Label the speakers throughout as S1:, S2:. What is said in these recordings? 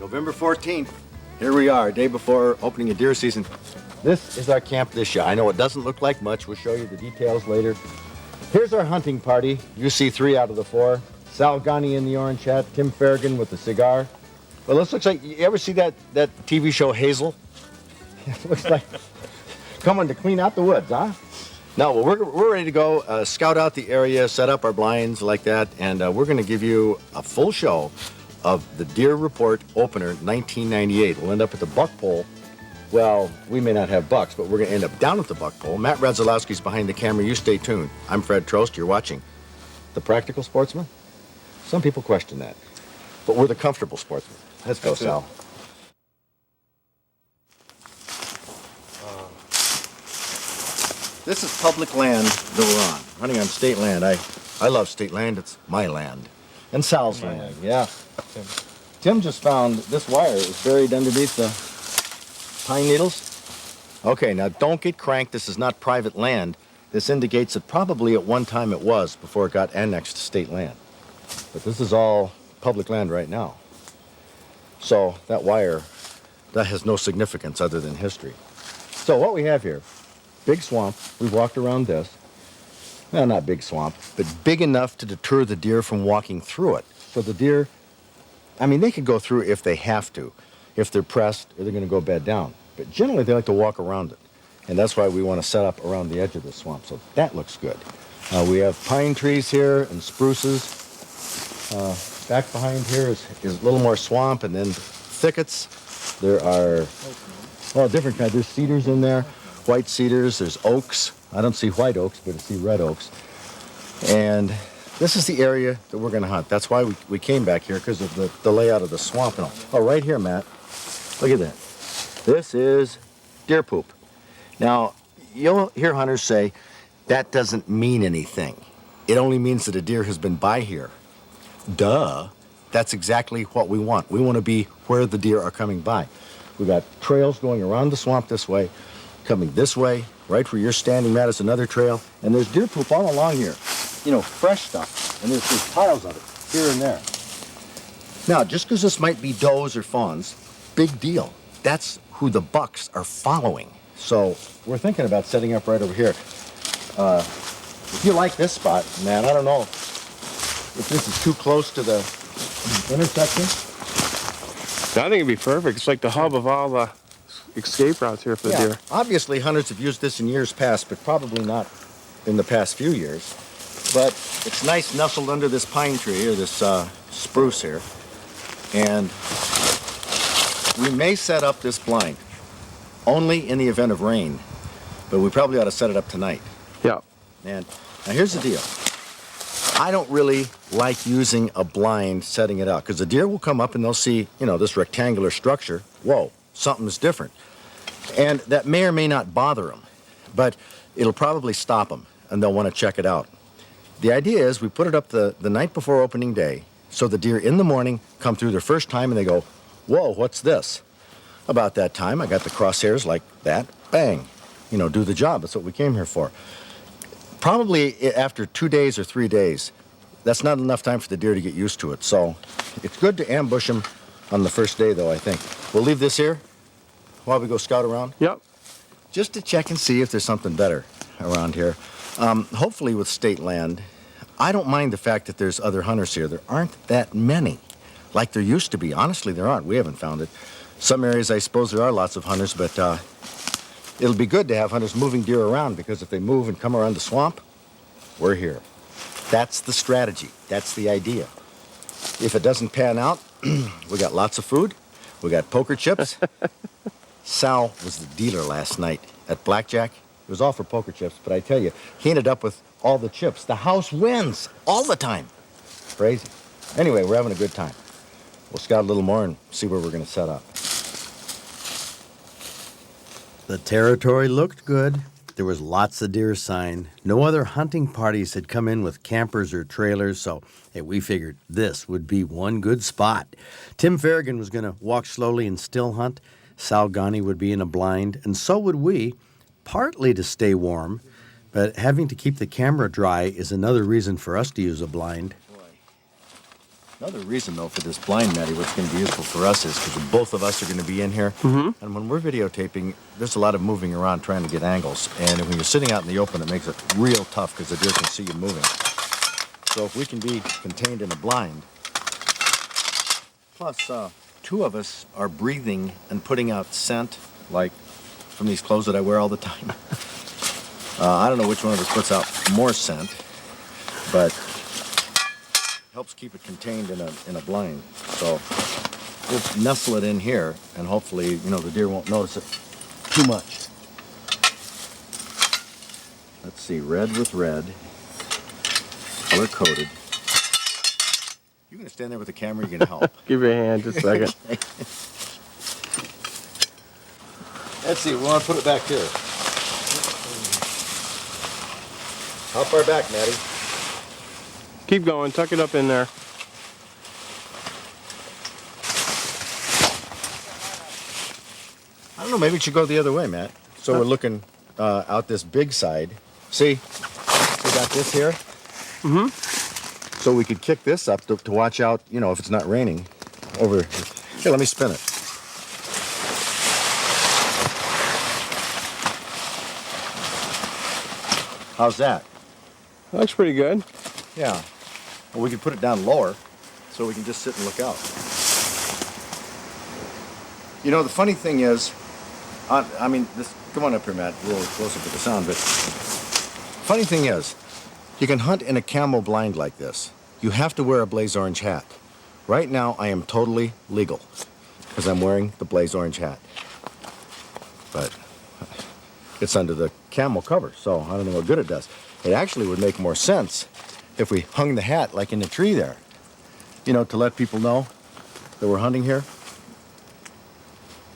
S1: November 14th. Here we are, day before opening of deer season. This is our camp this year. I know it doesn't look like much. We'll show you the details later. Here's our hunting party. You see 3 out of the 4. Sal Ghani in the orange hat, Tim Farragon with the cigar. Well, this looks like, you ever see that TV show Hazel? It looks like coming to clean out the woods, huh? No, well, we're ready to go scout out the area, set up our blinds like that, and we're going to give you a full show of the Deer Report opener 1998. We'll end up at the buck pole. Well, we may not have bucks, but we're going to end up down at the buck pole. Matt Radzalowski's behind the camera. You stay tuned. I'm Fred Trost. You're watching The Practical Sportsman. Some people question that, but we're the comfortable sportsmen. Let's go, Sal. This is public land that we're on, running on state land. I love state land. It's my land. And Sal's land, yeah. Tim just found this wire is buried underneath the pine needles. Okay, now don't get cranked. This is not private land. This indicates that probably at one time it was before it got annexed to state land. But this is all public land right now. So that wire, that has no significance other than history. So what we have here, big swamp. We've walked around this. Well, not big swamp, but big enough to deter the deer from walking through it. So the deer, I mean, they could go through if they have to, if they're pressed or they're going to go bed down. But generally, they like to walk around it. And that's why we want to set up around the edge of the swamp. So that looks good. We have pine trees here and spruces. Back behind here is a little more swamp and then thickets. There are, well, different kinds. There's cedars in there. White cedars, there's oaks. I don't see white oaks, but I see red oaks. And this is the area that we're going to hunt. That's why we came back here, because of the layout of the swamp and all. Oh, right here, Matt. Look at that. This is deer poop. Now, you'll hear hunters say, that doesn't mean anything. It only means that a deer has been by here. Duh. That's exactly what we want. We want to be where the deer are coming by. We've got trails going around the swamp this way, coming this way, right where you're standing, Matt, is another trail. And there's deer poop all along here. You know, fresh stuff. And there's piles of it here and there. Now, just because this might be does or fawns, big deal. That's who the bucks are following. So we're thinking about setting up right over here. If you like this spot, man, I don't know if this is too close to the intersection.
S2: I think it'd be perfect. It's like the hub of all the escape routes here for the deer.
S1: Obviously, hunters have used this in years past, but probably not in the past few years. But it's nice nestled under this pine tree, or this spruce here. And we may set up this blind only in the event of rain, but we probably ought to set it up tonight.
S2: Yeah.
S1: And now here's the deal. I don't really like using a blind setting it out, because the deer will come up and they'll see, you know, this rectangular structure. Whoa, something's different. And that may or may not bother them, but it'll probably stop them, and they'll want to check it out. The idea is we put it up the night before opening day, so the deer in the morning come through their first time and they go, whoa, what's this? About that time, I got the crosshairs like that, bang, you know, do the job. That's what we came here for. Probably after 2 days or 3 days, that's not enough time for the deer to get used to it. So it's good to ambush them on the first day, though, I think. We'll leave this here while we go scout around.
S2: Yep.
S1: Just to check and see if there's something better around here. Hopefully with state land, I don't mind the fact that there's other hunters here. There aren't that many like there used to be. Honestly, there aren't. We haven't found it. Some areas, I suppose, there are lots of hunters, but it'll be good to have hunters moving deer around, because if they move and come around the swamp, we're here. That's the strategy. That's the idea. If it doesn't pan out, we got lots of food. We got poker chips. Sal was the dealer last night at Blackjack. It was all for poker chips, but I tell you, he ended up with all the chips. The house wins all the time. Crazy. Anyway, we're having a good time. We'll scout a little more and see where we're going to set up.
S3: The territory looked good. There was lots of deer sign. No other hunting parties had come in with campers or trailers, so we figured this would be one good spot. Tim Farragon was going to walk slowly and still hunt. Sal Ghani would be in a blind, and so would we, partly to stay warm, but having to keep the camera dry is another reason for us to use a blind.
S1: Another reason, though, for this blind, Matty, what's going to be useful for us is because both of us are going to be in here. Mm-hmm. And when we're videotaping, there's a lot of moving around trying to get angles. And when you're sitting out in the open, it makes it real tough because the deer can see you moving. So if we can be contained in a blind, plus two of us are breathing and putting out scent, like from these clothes that I wear all the time. I don't know which one of us puts out more scent, but helps keep it contained in a blind. So we'll nestle it in here, and hopefully, the deer won't notice it too much. Let's see, red with red, color coded. You gonna stand there with the camera? You gonna help?
S2: Give me a hand just a second.
S1: Let's see. We want to put it back here. How far back, Matty?
S2: Keep going, tuck it up in there.
S1: I don't know, maybe it should go the other way, Matt. So we're looking out this big side. See? We got this here.
S2: Mm-hmm.
S1: So we could kick this up to watch out, if it's not raining. Over here, let me spin it. How's that?
S2: That looks pretty good.
S1: Yeah. Well, we could put it down lower so we can just sit and look out. The funny thing is, come on up here, Matt. We'll close up with the sound, but funny thing is, you can hunt in a camo blind like this. You have to wear a blaze orange hat. Right now, I am totally legal because I'm wearing the blaze orange hat. But it's under the camel cover, so I don't know what good it does. It actually would make more sense if we hung the hat like in the tree there, to let people know that we're hunting here.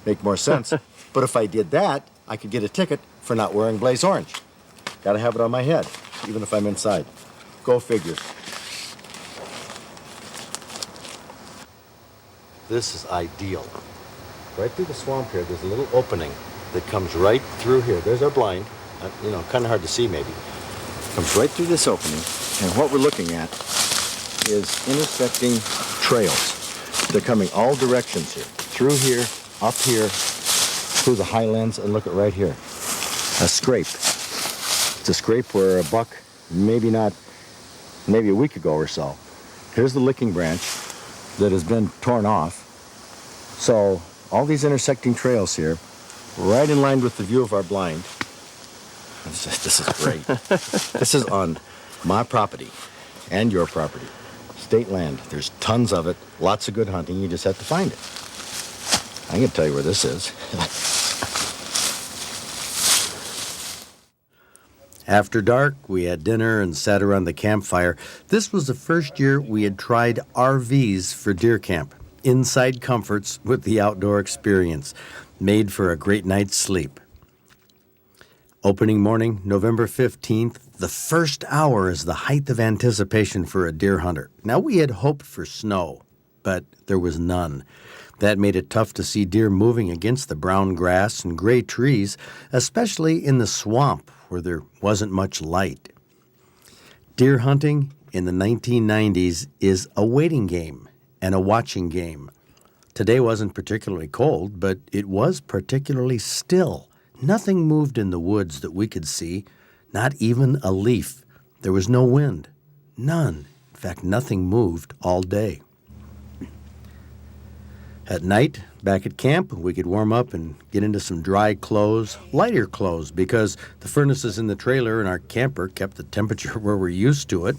S1: Make more sense. But if I did that, I could get a ticket for not wearing blaze orange. Gotta have it on my head, even if I'm inside. Go figure. This is ideal. Right through the swamp here, there's a little opening that comes right through here. There's our blind. Kind of hard to see maybe. Comes right through this opening, and what we're looking at is intersecting trails. They're coming all directions here. Through here, up here, through the highlands, and look at right here. A scrape. It's a scrape where a buck, maybe a week ago or so. Here's the licking branch that has been torn off. So all these intersecting trails here, right in line with the view of our blind. This is great. This is on my property and your property. State land. There's tons of it. Lots of good hunting. You just have to find it. I can tell you where this is.
S3: After dark, we had dinner and sat around the campfire. This was the first year we had tried RVs for deer camp. Inside comforts with the outdoor experience. Made for a great night's sleep. Opening morning, November 15th, the first hour is the height of anticipation for a deer hunter. Now, we had hoped for snow, but there was none. That made it tough to see deer moving against the brown grass and gray trees, especially in the swamp where there wasn't much light. Deer hunting in the 1990s is a waiting game and a watching game. Today wasn't particularly cold, but it was particularly still. Nothing moved in the woods that we could see, not even a leaf. There was no wind. None. In fact, nothing moved all day. At night, back at camp, we could warm up and get into some dry clothes, lighter clothes, because the furnaces in the trailer and our camper kept the temperature where we're used to it.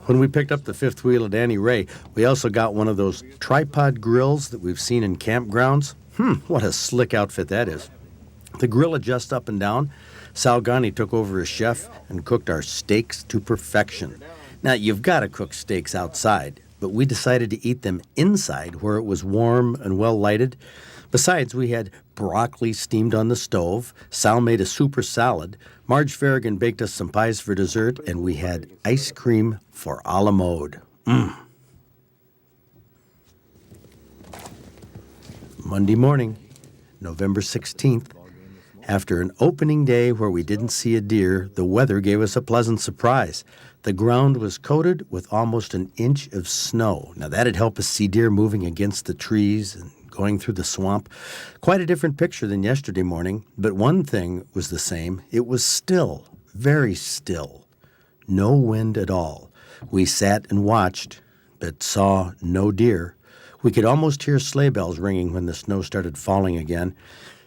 S3: When we picked up the fifth wheel of Danny Ray, we also got one of those tripod grills that we've seen in campgrounds. What a slick outfit that is. The grill adjusts up and down. Sal Ghani took over as chef and cooked our steaks to perfection. Now, you've got to cook steaks outside, but we decided to eat them inside where it was warm and well lighted. Besides, we had broccoli steamed on the stove. Sal made a super salad. Marge Farragon baked us some pies for dessert, and we had ice cream for a la mode. Monday morning, November 16th. After an opening day where we didn't see a deer, the weather gave us a pleasant surprise. The ground was coated with almost an inch of snow. Now that'd help us see deer moving against the trees and going through the swamp. Quite a different picture than yesterday morning, but one thing was the same. It was still, very still. No wind at all. We sat and watched, but saw no deer. We could almost hear sleigh bells ringing when the snow started falling again.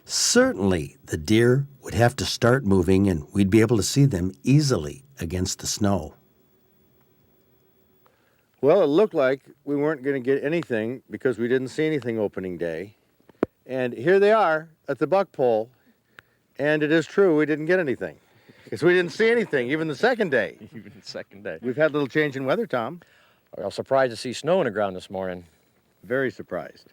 S3: Certainly, the deer would have to start moving, and we'd be able to see them easily against the snow. Well, it looked like we weren't going to get anything because we didn't see anything opening day. And here they are at the buck pole, and it is true we didn't get anything. Because we didn't see anything, even the second day.
S4: Even the second day.
S3: We've had a little change in weather, Tom.
S4: I was surprised to see snow on the ground this morning.
S3: Very surprised.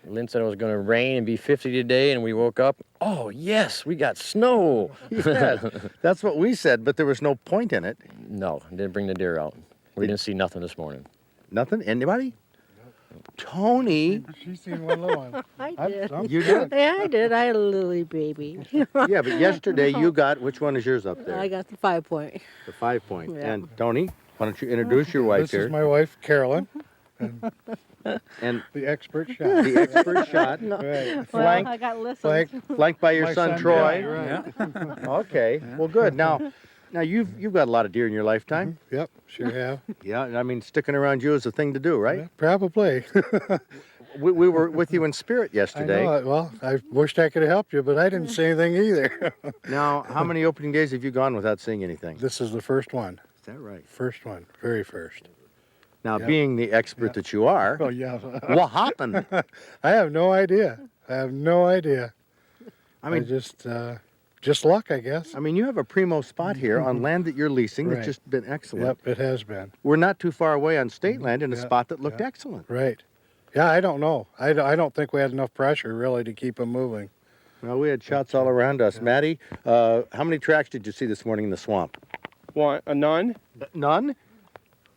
S4: Lynn said it was going to rain and be 50 today, and we woke up. Oh, yes, we got snow.
S3: Yeah, that's what we said, but there was no point in it.
S4: No, didn't bring the deer out. We didn't see nothing this morning.
S3: Nothing? Anybody? Tony.
S5: She's seen one little one.
S6: I did.
S3: You did?
S6: Yeah, I did. I had a lily baby.
S3: Yeah, but yesterday you got, which one is yours up there?
S6: I got the 5-point.
S3: The 5-point.
S6: Yeah.
S3: And Tony, why don't you introduce your wife
S5: This
S3: here?
S5: is my wife, Carolyn,
S3: And
S5: the expert shot.
S3: the expert shot,
S5: Right.
S6: Well,
S3: Flanked-
S6: I got listens.
S3: flanked by your
S5: My
S3: son, Troy.
S5: Yeah, right.
S3: Okay, well, good. Now you've got a lot of deer in your lifetime.
S5: Yep, sure have.
S3: Yeah, I mean, sticking around you is the thing to do, right?
S5: Yeah, probably.
S3: We were with you in spirit
S5: I
S3: yesterday.
S5: know it. Well, I wished I could have helped you, but I didn't see anything either.
S3: Now, how many opening days have you gone without seeing anything?
S5: This is the first one.
S3: Is that right?
S5: First one. Very first.
S3: Now,
S5: Yeah.
S3: being the expert that you are,
S5: Oh, yeah.
S3: what happened?
S5: I have no idea. I have no idea.
S3: I mean,
S5: just luck, I guess.
S3: I mean, you have a primo spot here on land that you're leasing that's
S5: Right.
S3: just been excellent.
S5: Yep, it has been.
S3: We're not too far away on state land in a
S5: Yeah,
S3: spot that looked
S5: yeah.
S3: excellent.
S5: Right. Yeah, I don't know. I don't think we had enough pressure really to keep them moving.
S3: Well, we had shots all around us. Maddie, how many tracks did you see this morning in the swamp?
S2: None?
S3: None?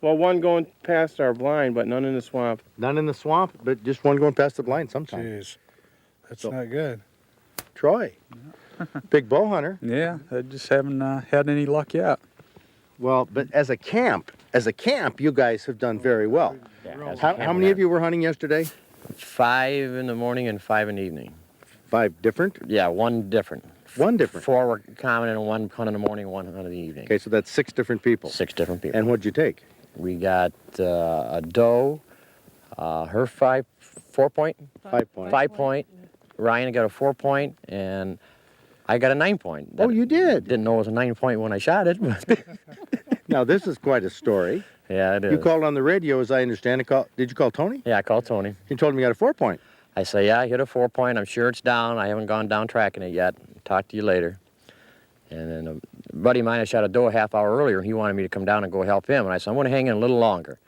S2: Well, one going past our blind, but none in the swamp.
S3: None in the swamp, but just one going past the blind sometime.
S5: Jeez, that's
S3: So-
S5: not good.
S3: Troy, big bow hunter.
S7: Yeah, I just haven't had any luck yet.
S3: Well, but as a camp, you guys have done very well.
S4: Yeah,
S3: How many of you were hunting yesterday?
S4: 5 in the morning and 5 in the evening.
S3: 5 different?
S4: Yeah, one different.
S3: One different.
S4: 4 were common and 1 hunt in the morning, 1 hunt in the evening.
S3: Okay, so that's 6 different people.
S4: 6 different people.
S3: And what'd you take?
S4: We got a doe, her 4-point,
S3: 5-point.
S4: 5-point. Ryan got a 4-point, and I got a 9-point.
S3: Oh, you did?
S4: Didn't know it was a 9-point when I shot it, but
S3: Now, this is quite a story.
S4: yeah, it is.
S3: You called on the radio, as I understand it. Did you call Tony?
S4: Yeah, I called Tony.
S3: He told me you got a 4-point.
S4: I say, yeah, I hit a 4-point. I'm sure it's down. I haven't gone down tracking it yet. Talk to you later. And then a buddy of mine had shot a doe a half hour earlier, and he wanted me to come down and go help him. And I said, I'm going to hang in a little longer,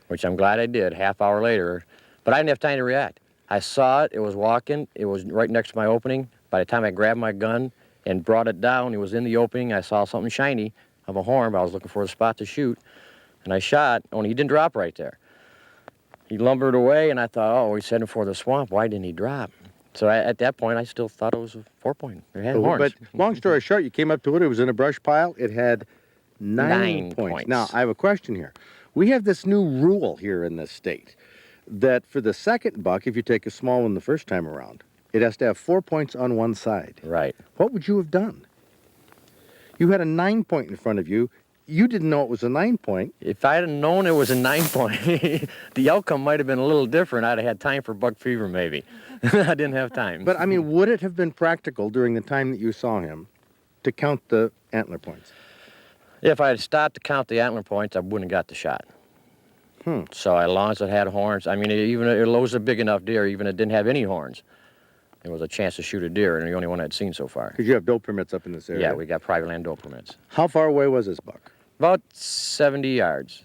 S4: which I'm glad I did, half hour later. But I didn't have time to react. I saw it. It was walking. It was right next to my opening. By the time I grabbed my gun and brought it down, it was in the opening. I saw something shiny of a horn, but I was looking for a spot to shoot. And I shot, only he didn't drop right there. He lumbered away, and I thought, oh, he's heading for the swamp. Why didn't he drop? So at that point, I still thought it was a 4-point. It had horns.
S3: But long story short, you came up to it. It was in a brush pile. It had 9 points. Now, I have a question here. We have this new rule here in this state that for the second buck, if you take a small one the first time around, it has to have 4 points on one side.
S4: Right.
S3: What would you have done? You had a 9-point in front of you. You didn't know it was a 9-point.
S4: If I had known it was a 9-point, the outcome might have been a little different. I'd have had time for buck fever, maybe. I didn't have time.
S3: But, I mean, would it have been practical during the time that you saw him to count the antler points?
S4: If I had stopped to count the antler points, I wouldn't have got the shot. So as long as it had horns, I mean, even if it was a big enough deer, even if it didn't have any horns, there was a chance to shoot a deer, and the only one I'd seen so far.
S3: Because you have doe permits up in this area.
S4: Yeah, we got private land doe permits.
S3: How far away was this buck?
S4: About 70 yards.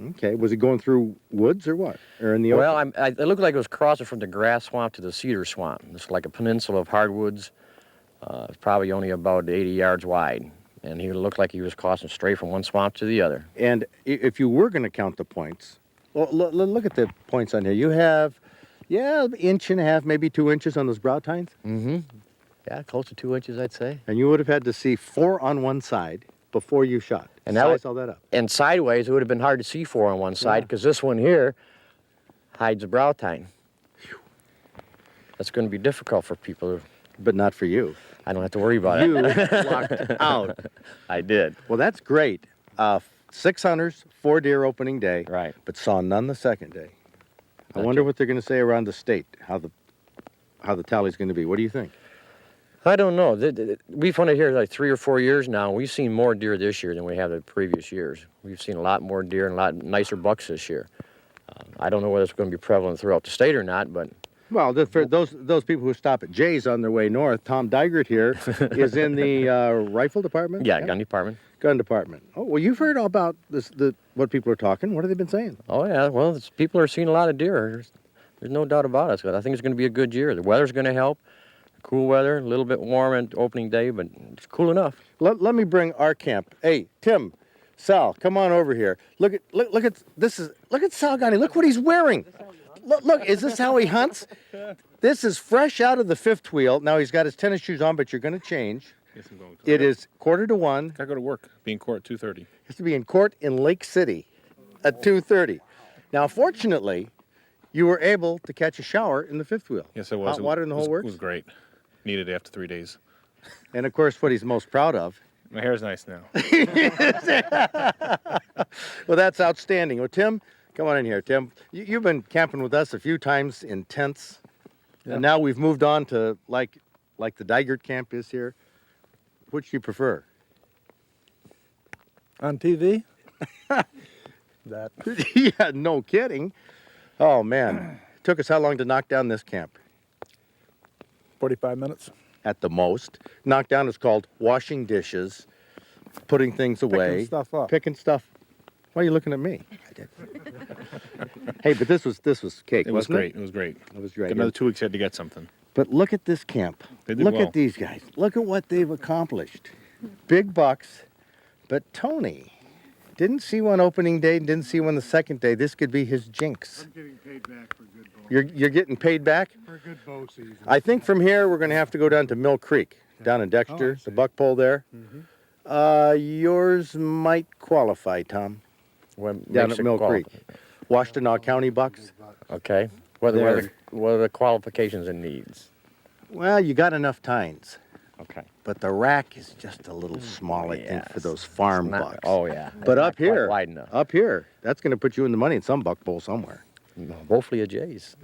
S3: Okay. Was it going through woods or what? Or in the open?
S4: Well, it looked like it was crossing from the grass swamp to the cedar swamp. It's like a peninsula of hardwoods. It's probably only about 80 yards wide. And he looked like he was crossing straight from one swamp to the other.
S3: And if you were going to count the points, well, look at the points on here. You have, 1.5 inches, maybe 2 inches on those brow tines.
S4: Mm-hmm. Yeah, close to 2 inches, I'd say.
S3: And you would have had to see 4 on one side before you shot.
S4: And that
S3: Size
S4: was-
S3: all that up.
S4: And sideways, it would have been hard to see 4 on one side because this one here hides the brow tine. That's going to be difficult for people.
S3: But not for you.
S4: I don't have to worry about
S3: You
S4: it.
S3: lucked out.
S4: I did.
S3: Well, that's great. 6 hunters, 4 deer opening day.
S4: Right.
S3: But saw none the second day. I
S4: Not
S3: wonder
S4: yet.
S3: what they're going to say around the state, how the tally's going to be. What do you think?
S4: I don't know. We've hunted here like 3 or 4 years now. And we've seen more deer this year than we have the previous years. We've seen a lot more deer and a lot nicer bucks this year. I don't know whether it's going to be prevalent throughout the state or not, but
S3: Well, for those people who stop at Jay's on their way north, Tom Digert here is in the rifle department?
S4: yeah, gun department.
S3: Gun department. Oh, well, you've heard all about this, what people are talking. What have they been saying?
S4: Oh, yeah. Well, people are seeing a lot of deer. There's no doubt about it. I think it's going to be a good year. The weather's going to help. Cool weather, a little bit warm at opening day, but it's cool enough.
S3: Let me bring our camp. Hey, Tim, Sal, come on over here. Look at Sal Gotti. Look what he's wearing. Look, is this how he hunts? This is fresh out of the fifth wheel. Now he's got his tennis shoes on, but you're going to change.
S8: Yes, I'm going to.
S3: It is 1:45.
S8: Gotta go to work. Be in court at 2:30.
S3: Has to be in court in Lake City at 2:30. Now, fortunately, you were able to catch a shower in the fifth wheel.
S8: Yes, I was.
S3: Hot water in the whole works.
S8: It was great. Needed it after 3 days.
S3: And of course, what he's most proud of.
S8: My hair's nice now.
S3: Well, that's outstanding. Well, Tim, come on in here. Tim, you've been camping with us a few times in tents, and now we've moved on to like the Digert camp is here. Which do you prefer?
S5: On TV? That.
S3: Yeah, no kidding. Oh man, it took us how long to knock down this camp?
S5: 45 minutes.
S3: At the most. Knock down is called washing dishes, putting things away,
S5: Picking stuff up.
S3: picking stuff. Why are you looking at me? I did. Hey, but this was cake.
S8: It was
S3: wasn't
S8: great. It was great.
S3: It was great.
S8: Got another 2 weeks had to get something.
S3: But look at this camp.
S8: They did
S3: Look
S8: well.
S3: at these guys. Look at what they've accomplished. Big bucks. But Tony didn't see one opening day, didn't see one the second day. This could be his jinx.
S5: I'm getting paid back for good bow.
S3: You're getting paid back?
S5: For a good bow season.
S3: I think from here we're going to have to go down to Mill Creek, down in Dexter, the buck pole there. Yours might qualify, Tom,
S4: What
S3: down
S4: makes
S3: at
S4: it
S3: Mill
S4: qualify?
S3: Creek. Washtenaw County bucks.
S4: Okay. What are the qualifications and needs?
S3: Well, you got enough tines,
S4: Okay.
S3: but the rack is just a little small, I think, for
S4: Yes.
S3: those farm
S4: Not-
S3: bucks.
S4: Oh, yeah.
S3: But
S4: Not
S3: up
S4: quite
S3: here,
S4: wide enough.
S3: up here, that's going to put you in the money in some buck bowl somewhere.
S4: Hopefully a Jay's.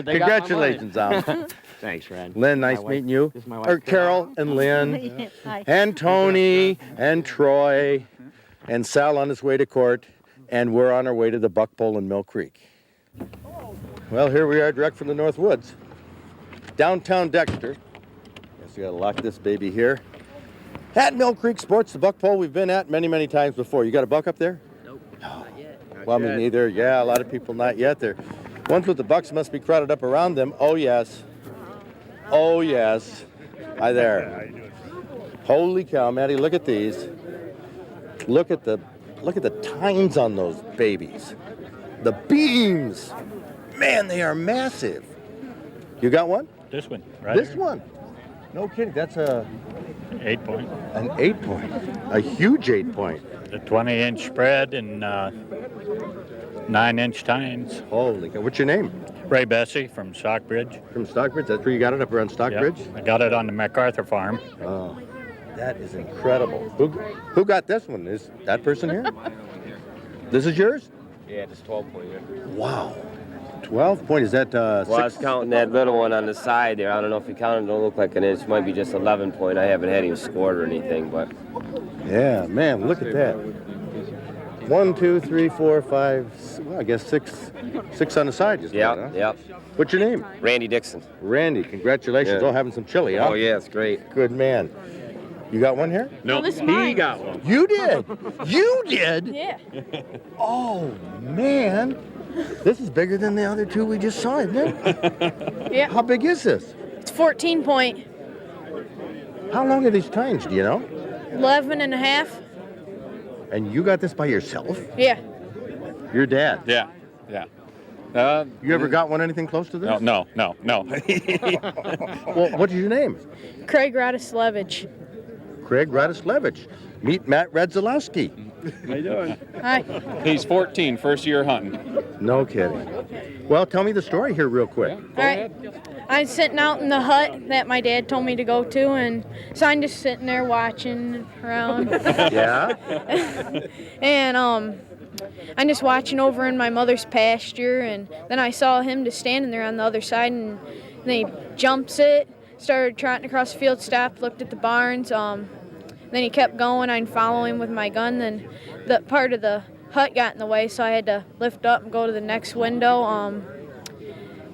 S3: Congratulations, Al.
S4: Thanks, Red.
S3: Lynn, nice
S4: My wife-
S3: meeting you.
S4: this is my wife,
S3: Or Carol and Lynn
S6: Hi.
S3: and Tony and Troy and Sal on his way to court, and we're on our way to the buck pole in Mill Creek. Well, here we are, direct from the North Woods, downtown Dexter. Guess we gotta lock this baby here. At Mill Creek Sports, the buck pole we've been at many, many times before. You got a buck up there?
S4: Nope, not yet.
S3: Well, me neither. Yeah, a lot of people not yet. They're ones with the bucks must be crowded up around them. Oh yes. Oh yes. Hi there. Holy cow, Maddie! Look at these. Look at the tines on those babies. The beams. Man, they are massive. You got one?
S9: This one, right?
S3: This one. No kidding. That's an
S9: 8 point.
S3: 8 point. A huge 8 point.
S9: The 20-inch spread and 9-inch tines.
S3: Holy cow. What's your name?
S9: Ray Bessie from Stockbridge.
S3: From Stockbridge? That's where you got it, up around Stockbridge?
S9: Yep. I got it on the MacArthur farm.
S3: Oh, that is incredible. Who got this one? Is that person here? This is yours?
S10: Yeah, it's 12 point. Yeah.
S3: Wow. 12 point, is that
S10: Well, I was
S3: six?
S10: counting that little one on the side there. I don't know if you counted. It don't look like an inch. Might be just 11 point. I haven't had him scored or anything, but
S3: Yeah, man, look at that. 1, 2, 3, 4, 5, well, I guess six on the side just
S10: yeah,
S3: about, huh?
S10: yeah.
S3: What's your name?
S10: Randy Dixon.
S3: Randy, congratulations.
S10: Yeah.
S3: Oh, having some chili, huh?
S10: Oh yeah, it's great.
S3: Good man. You got one here?
S10: No,
S6: this is mine.
S10: he got one.
S3: You did? You did?
S6: Yeah.
S3: Oh, man. This is bigger than the other two we just saw, isn't it?
S11: Yeah,
S3: How big is this?
S11: it's 14 point,
S3: How long are these tines, do you know?
S11: 11 and a half.
S3: And you got this by yourself?
S11: Yeah.
S3: Your dad?
S7: Yeah, yeah.
S1: You ever got one anything close to this?
S9: No.
S1: Well, what's your name?
S11: Craig Radislevich.
S1: Craig Radislevich. Meet Matt Radzilowski.
S2: How you doing?
S11: Hi.
S9: He's 14, first year hunting.
S1: No kidding. Well, tell me the story here real quick.
S11: All right. I'm sitting out in the hut that my dad told me to go to, and so I'm just sitting there watching around.
S1: Yeah?
S11: And I'm just watching over in my mother's pasture, and then I saw him just standing there on the other side, and then he jumps it, started trotting across the field, stopped, looked at the barns. Then he kept going. I'd follow him with my gun. Then the part of the hut got in the way, so I had to lift up and go to the next window.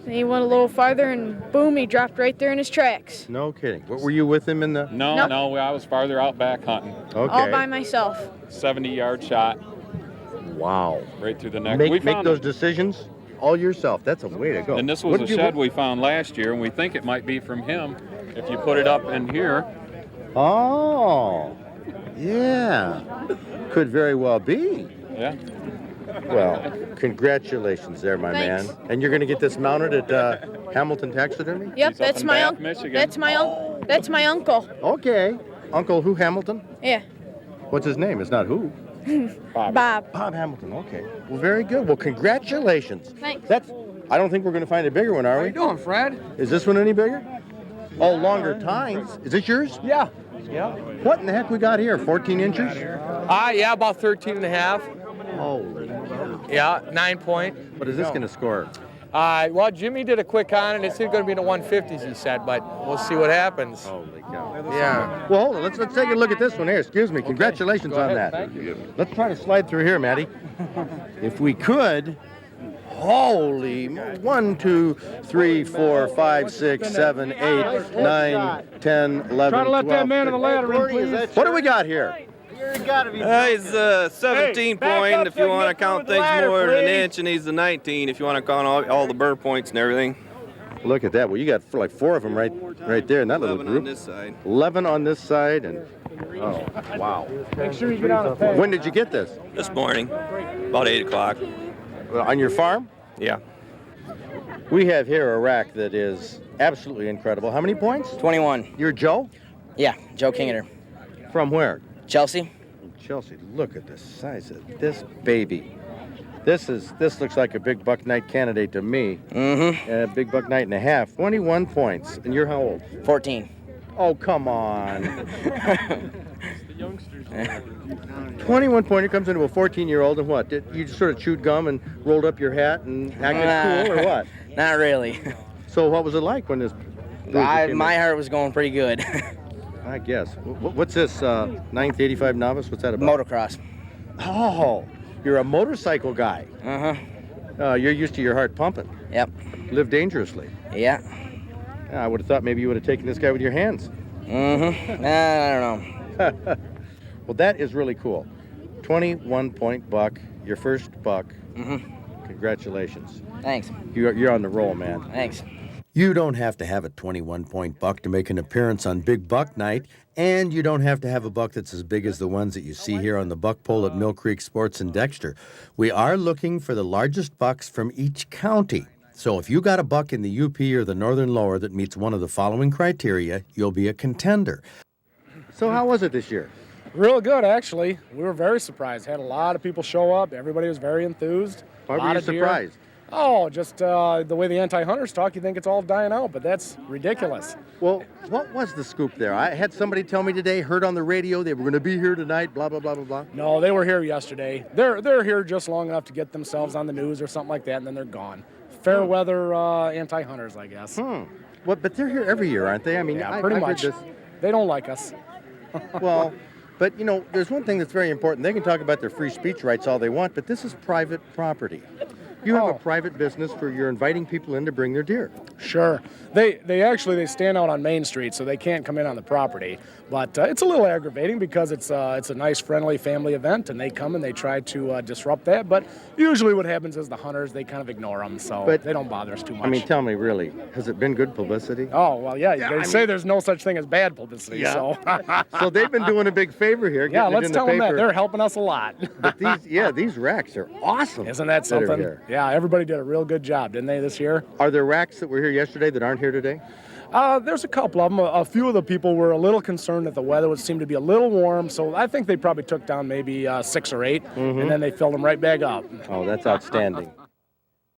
S11: Then he went a little farther, and boom, he dropped right there in his tracks.
S1: No kidding. What, were you with him in the...
S9: No, I was farther out back hunting.
S1: Okay.
S11: All by myself.
S9: 70-yard shot
S1: Wow.
S9: right through the neck.
S1: Make those decisions all yourself. That's a way to go.
S9: And this was a shed we found last year, and we think it might be from him. If you put it up in here,
S1: Oh, yeah. Could very well be.
S9: yeah.
S1: Well, congratulations there, my
S11: Thanks.
S1: man. And you're going to get this mounted at Hamilton Taxidermy?
S11: Yep,
S9: He's up
S11: that's
S9: in
S11: my
S9: Bath,
S11: uncle.
S9: Michigan.
S11: That's my uncle.
S1: Okay. Uncle who Hamilton?
S11: Yeah,
S1: What's his name? It's not who.
S11: Bob.
S1: Bob Hamilton. Okay. Well, very good. Well, congratulations.
S11: Thanks.
S1: I don't think we're going to find a bigger one, are we?
S7: How you doing, Fred?
S1: Is this one any bigger? Oh, longer tines. Is this yours?
S7: Yeah.
S1: What in the heck we got here? 14 inches?
S7: Yeah, about 13 and a half.
S1: Holy.
S7: Yeah, 9 point.
S1: What is this going to score?
S7: Well, Jimmy did a quick on, and it's going to be in the 150s, he said, but we'll see what happens.
S1: Holy cow.
S7: Yeah.
S1: Well, hold on. Let's take a look at this one here. Excuse me. Congratulations on that.
S7: Thank you.
S1: Let's try to slide through here, Matty. If we could. Holy, 1, 2, 3, 4, 5, 6, 7, 8, 9, 10, 11, 12.
S7: Try to let that man in the ladder in, please.
S1: What do we got here?
S12: He's 17 point if you want to count things more than an inch, and he's the 19 if you want to count all the burr points and everything.
S1: Look at that. Well, you got like 4 of them right there in that little
S12: 11
S1: group.
S12: on this side.
S1: 11 on this side, and oh, wow.
S7: Make sure you get on the peg.
S1: When did you get this?
S12: This morning, about 8 o'clock.
S1: On your farm?
S12: Yeah.
S1: We have here a rack that is absolutely incredible. How many points?
S13: 21.
S1: You're Joe?
S13: Yeah, Joe Kingeter.
S1: From where?
S13: Chelsea.
S1: Chelsea. Look at the size of this baby. This looks like a big buck night candidate to me.
S13: Mm-hmm.
S1: And a big buck night and a half. 21 points. And you're how old?
S13: 14.
S1: Oh, come on. 21 pointer comes into a 14-year-old, and what? Did you just sort of chewed gum and rolled up your hat and acted cool, or what?
S13: Not really.
S1: So what was it like when this?
S13: My heart was going pretty good.
S1: I guess. What's this? 9th 85 novice? What's that about?
S13: Motocross.
S1: Oh, you're a motorcycle guy.
S13: Uh-huh.
S1: You're used to your heart pumping.
S13: Yep.
S1: Live dangerously.
S13: Yeah.
S1: I would have thought maybe you would have taken this guy with your hands.
S13: Mm-hmm. I don't know.
S1: Well, that is really cool. 21-point buck, your first buck.
S13: Mm-hmm.
S1: Congratulations.
S13: Thanks.
S1: You're on the roll, man.
S13: Thanks.
S3: You don't have to have a 21-point buck to make an appearance on Big Buck Night, and you don't have to have a buck that's as big as the ones that you see here on the buck pole at Mill Creek Sports in Dexter. We are looking for the largest bucks from each county. So if you got a buck in the UP or the Northern Lower that meets one of the following criteria, you'll be a contender.
S1: So how was it this year?
S7: Real good, actually. We were very surprised. Had a lot of people show up. Everybody was very enthused.
S1: Why were you surprised?
S7: Oh, just the way the anti-hunters talk, you think it's all dying out, but that's ridiculous.
S1: Well, what was the scoop there? I had somebody tell me today, heard on the radio, they were going to be here tonight, blah, blah, blah, blah, blah.
S7: No, they were here yesterday. They're here just long enough to get themselves on the news or something like that, and then they're gone. Fair weather anti-hunters, I guess.
S1: Well, but they're here every year, aren't they? I mean,
S7: yeah, pretty much. They don't like us.
S1: Well, but, you know, there's one thing that's very important. They can talk about their free speech rights all they want, but this is private property. You have a private business where you're inviting people in to bring their deer.
S7: Sure. They stand out on Main Street, so they can't come in on the property. But it's a little aggravating because it's a nice, friendly family event, and they come and they try to disrupt that. But usually what happens is the hunters, they kind of ignore them, so they don't bother us too much.
S1: I mean, tell me, really, has it been good publicity?
S7: Oh, well, yeah. They say there's no such thing as bad publicity, so.
S1: So they've been doing a big favor here.
S7: Yeah,
S1: getting it
S7: let's
S1: in
S7: tell
S1: the
S7: them that.
S1: paper.
S7: They're helping us a lot.
S1: But these racks are awesome.
S7: Isn't that something?
S1: Here.
S7: Yeah, everybody did a real good job, didn't they, this year?
S2: Are there racks that were here yesterday that aren't here today?
S7: There's a couple of them. A few of the people were a little concerned that the weather would seem to be a little warm, so I think they probably took down maybe 6 or 8, and then they filled them right back up.
S2: Oh, that's outstanding.